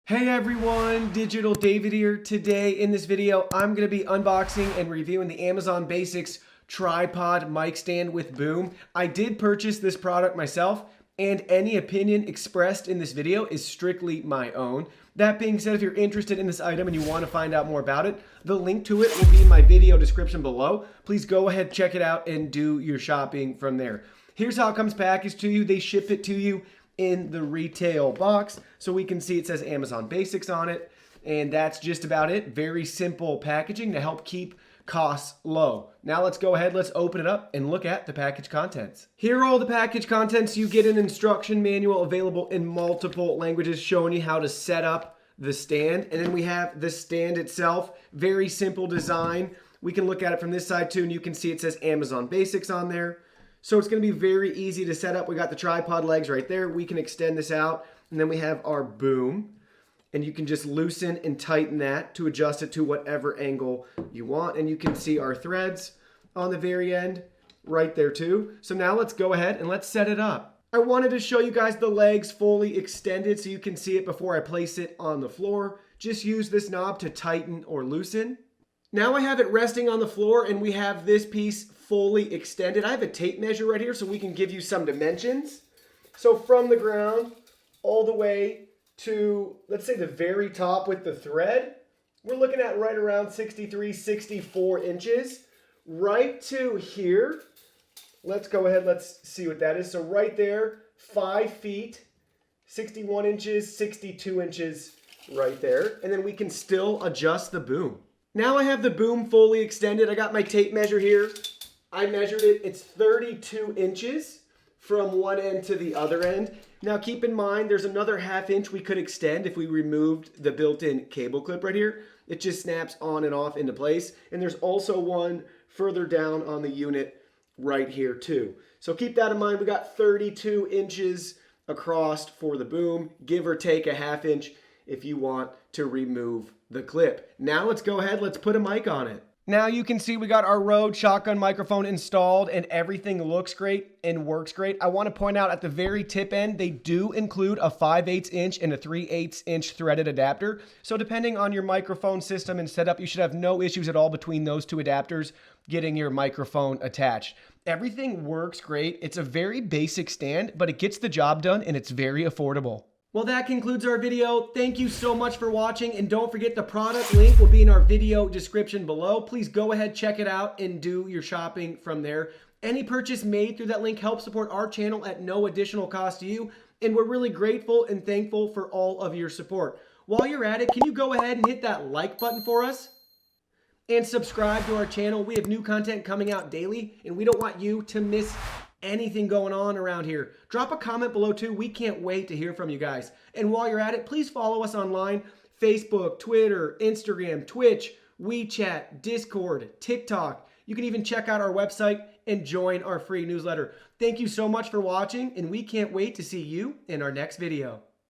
Hey everyone, Digital David here. Today in this video, I'm going to be unboxing and reviewing the Amazon Basics tripod mic stand with boom. I did purchase this product myself, and any opinion expressed in this video is strictly my own. That being said, if you're interested in this item and you want to find out more about it, the link to it will be in my video description below. Please go ahead, check it out, and do your shopping from there. Here's how it comes packaged to you. They ship it to you in the retail box, so we can see it says Amazon Basics on it, and that's just about it. Very simple packaging to help keep costs low. Now let's go ahead, let's open it up and look at the package contents. Here are all the package contents. You get an instruction manual available in multiple languages showing you how to set up the stand, and then we have the stand itself. Very simple design. We can look at it from this side too, and you can see it says Amazon Basics on there. So it's going to be very easy to set up. We got the tripod legs right there. We can extend this out, and then we have our boom, and you can just loosen and tighten that to adjust it to whatever angle you want. And you can see our threads on the very end right there too. So now let's go ahead and let's set it up. I wanted to show you guys the legs fully extended so you can see it before I place it on the floor. Just use this knob to tighten or loosen. Now I have it resting on the floor, and we have this piece fully extended. I have a tape measure right here so we can give you some dimensions. So from the ground all the way to, let's say, the very top with the thread, we're looking at right around 63, 64 inches. Right to here, let's go ahead, let's see what that is. So right there, 5 feet, 61 inches, 62 inches right there. And then we can still adjust the boom. Now I have the boom fully extended. I got my tape measure here. I measured it. It's 32 inches from one end to the other end. Now keep in mind, there's another ½ inch we could extend if we removed the built-in cable clip right here. It just snaps on and off into place. And there's also one further down on the unit right here too. So keep that in mind. We got 32 inches across for the boom, give or take a ½ inch if you want to remove the clip. Now let's go ahead, let's put a mic on it. Now you can see we got our Rode shotgun microphone installed, and everything looks great and works great. I want to point out at the very tip end, they do include a 5/8 inch and a 3/8 inch threaded adapter. So depending on your microphone system and setup, you should have no issues at all between those two adapters getting your microphone attached. Everything works great. It's a very basic stand, but it gets the job done, and it's very affordable. Well, that concludes our video. Thank you so much for watching, and don't forget the product link will be in our video description below. Please go ahead, check it out, and do your shopping from there. Any purchase made through that link helps support our channel at no additional cost to you, and we're really grateful and thankful for all of your support. While you're at it, can you go ahead and hit that like button for us? And subscribe to our channel. We have new content coming out daily, and we don't want you to miss anything going on around here. Drop a comment below too. We can't wait to hear from you guys. And while you're at it, please follow us online: Facebook, Twitter, Instagram, Twitch, WeChat, Discord, TikTok. You can even check out our website and join our free newsletter. Thank you so much for watching, and we can't wait to see you in our next video.